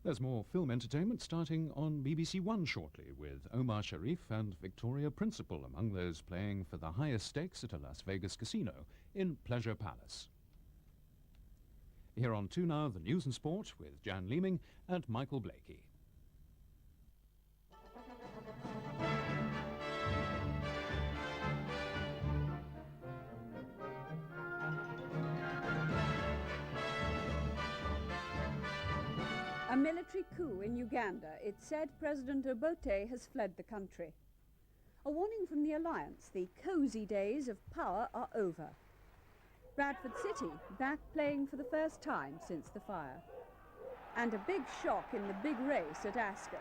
There's more film entertainment starting on BBC1 shortly, with Omar Sharif and Victoria Principal among those playing for the highest stakes at a Las Vegas casino in Pleasure Palace. Here on 2 Now, the news and sport with Jan Leeming and Michael Blakey. A military coup in Uganda. It's said President Obote has fled the country. A warning from the alliance. The cosy days of power are over. Bradford City back playing for the first time since the fire. And a big shock in the big race at Ascot.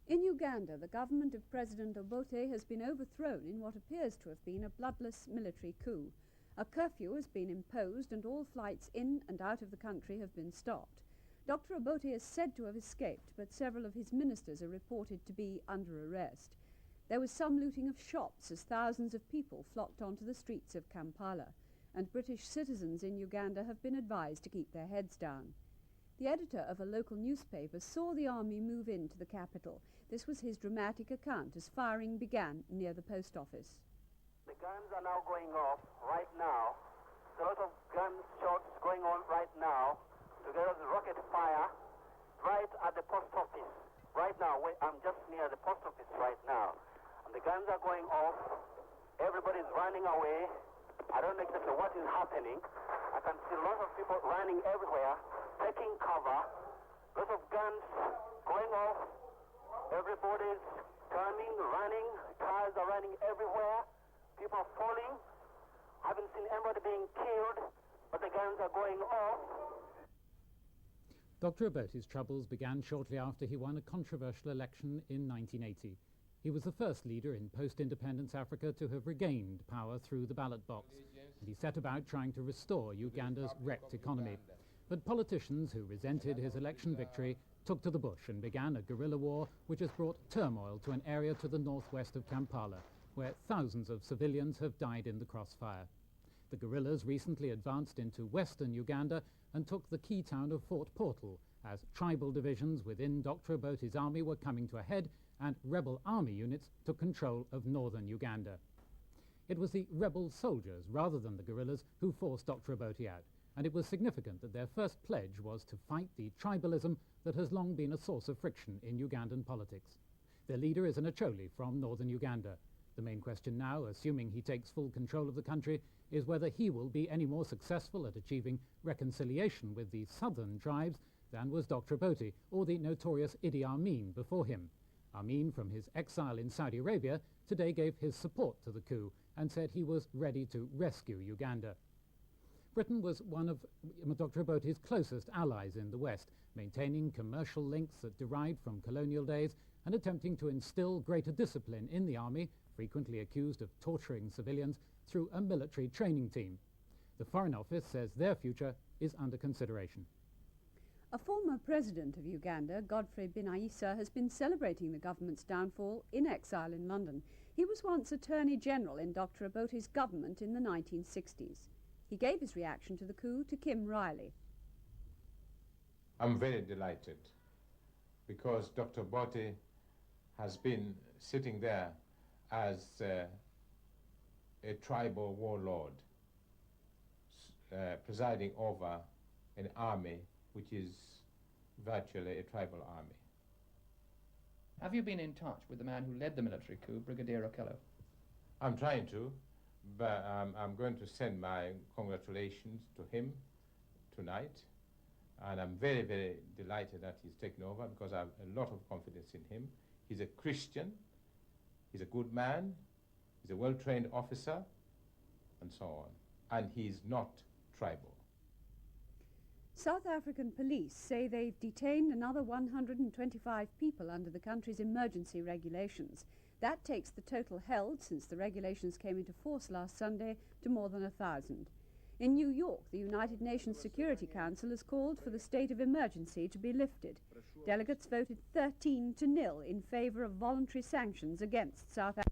In Uganda, the government of President Obote has been overthrown in what appears to have been a bloodless military coup. A curfew has been imposed and all flights in and out of the country have been stopped. Dr. Obote is said to have escaped, but several of his ministers are reported to be under arrest. There was some looting of shops as thousands of people flocked onto the streets of Kampala, and British citizens in Uganda have been advised to keep their heads down. The editor of a local newspaper saw the army move into the capital. This was his dramatic account as firing began near the post office. The guns are now going off right now. There's a lot of gunshots going on right now, together with rocket fire right at the post office. Right now, I'm just near the post office right now. And the guns are going off. Everybody's running away. I don't know exactly what is happening. I can see lots of people running everywhere, taking cover. Lots of guns going off. Everybody's turning, running. Cars are running everywhere. People are falling. I haven't seen anybody being killed, but the guns are going off. Dr. Obote's troubles began shortly after he won a controversial election in 1980. He was the first leader in post-independence Africa to have regained power through the ballot box, and he set about trying to restore Uganda's wrecked economy. But politicians who resented his election victory took to the bush and began a guerrilla war which has brought turmoil to an area to the northwest of Kampala, where thousands of civilians have died in the crossfire. The guerrillas recently advanced into western Uganda and took the key town of Fort Portal, as tribal divisions within Dr. Obote's army were coming to a head and rebel army units took control of northern Uganda. It was the rebel soldiers, rather than the guerrillas, who forced Dr. Obote out, and it was significant that their first pledge was to fight the tribalism that has long been a source of friction in Ugandan politics. Their leader is an Acholi from northern Uganda. The main question now, assuming he takes full control of the country, is whether he will be any more successful at achieving reconciliation with the southern tribes than was Dr. Obote or the notorious Idi Amin before him. Amin, from his exile in Saudi Arabia, today gave his support to the coup and said he was ready to rescue Uganda. Britain was one of Dr. Obote's closest allies in the West, maintaining commercial links that derived from colonial days and attempting to instill greater discipline in the army, frequently accused of torturing civilians, through a military training team. The Foreign Office says their future is under consideration. A former president of Uganda, Godfrey Binaisa, has been celebrating the government's downfall in exile in London. He was once Attorney General in Dr. Obote's government in the 1960s. He gave his reaction to the coup to Kim Riley. I'm very delighted because Dr. Obote has been sitting there as a tribal warlord, presiding over an army which is virtually a tribal army. Have you been in touch with the man who led the military coup, Brigadier Okello? I'm trying to, but I'm going to send my congratulations to him tonight. And I'm very, very delighted that he's taken over because I have a lot of confidence in him. He's a Christian, he's a good man, he's a well-trained officer, and so on. And he's not tribal. South African police say they've detained another 125 people under the country's emergency regulations. That takes the total held since the regulations came into force last Sunday to more than 1,000. In New York, the United Nations Security Council has called for the state of emergency to be lifted. Delegates voted 13-0 in favor of voluntary sanctions against South Africa.